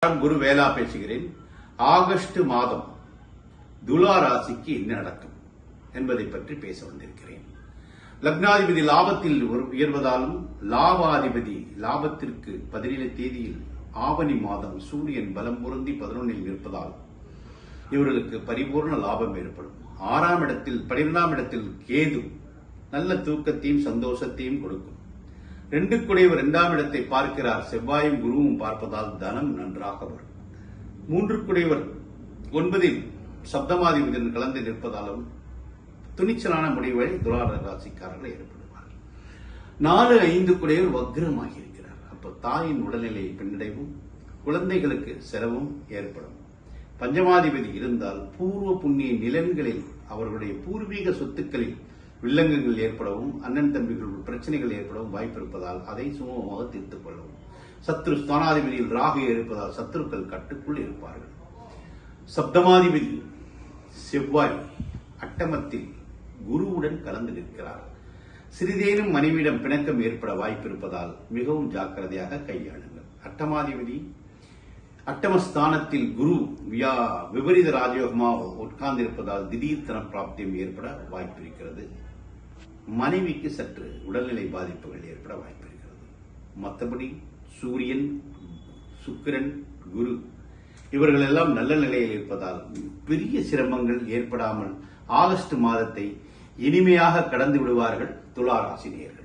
குரு வேலா பேசுகிறேன். ஆகஸ்ட் மாதம் துலா ராசிக்கு என்ன நடக்கும் என்பதை பற்றி பேச வந்திருக்கிறேன். லக்னாதிபதி லாபத்தில் உயர்வதாலும் லாபாதிபதி லாபத்திற்கு 17 தேதியில் ஆவணி மாதம் சூரியன் பலம் பொருந்தி 11இல் இருப்பதால் இவர்களுக்கு பரிபூர்ண லாபம் ஏற்படும். 12ஆம் இடத்தில் கேது நல்ல தூக்கத்தையும் சந்தோஷத்தையும் கொடுக்கும். 2 2ஆம் இடத்தை பார்க்கிறார். செவ்வாயும் குருவும் பார்ப்பதால் தனம் நன்றாக வரும். 3 9இல் சப்தமாதிபதியுடன் கலந்து நிற்பதாலும் துணிச்சலான முடிவுகளை துலா ராசிக்காரர்கள் ஏற்படுவார்கள். 4 5 வக்ரமாகி இருக்கிறார். அப்ப தாயின் உடல்நிலை பின்னடைவும் குழந்தைகளுக்கு செலவும் ஏற்படும். பஞ்சமாதிபதி இருந்தால் பூர்வ புண்ணிய நிலன்களில் அவர்களுடைய பூர்வீக சொத்துக்களில் வில்லங்கங்கள் ஏற்படவும் அண்ணன் தம்பிகள் பிரச்சனைகள் ஏற்படவும் வாய்ப்பு இருப்பதால் அதை சுமூகமாக தீர்த்துக் கொள்ளவும். சத்ரு ஸ்தானாதிபதியில் ராகு இருப்பதால் சத்துருக்கள் கட்டுக்குள் இருப்பார்கள். சப்தமாதிபதி செவ்வாய் அட்டமத்தில் குருவுடன் கலந்து நிற்கிறார். சிறிதேனும் மனைவியிடம் பிணக்கம் ஏற்பட வாய்ப்பு இருப்பதால் மிகவும் ஜாக்கிரதையாக கையாளுங்கள். அட்டமாதிபதி அட்டமஸ்தானத்தில் குரு விபரீத ராஜயோகமாக உட்கார்ந்திருப்பதால் திடீர் தன பிராப்தியம் ஏற்பட வாய்ப்பு இருக்கிறது. மனைவிக்கு சற்று உடல்நிலை பாதிப்புகள் ஏற்பட வாய்ப்பு இருக்கிறது. மற்றபடி சூரியன், சுக்கிரன், குரு இவர்கள் எல்லாம் நல்ல நிலையில் இருப்பதால் பெரிய சிரமங்கள் ஏற்படாமல் ஆகஸ்ட் மாதத்தை இனிமையாக கடந்து விடுவார்கள் துலா ராசினியர்கள்.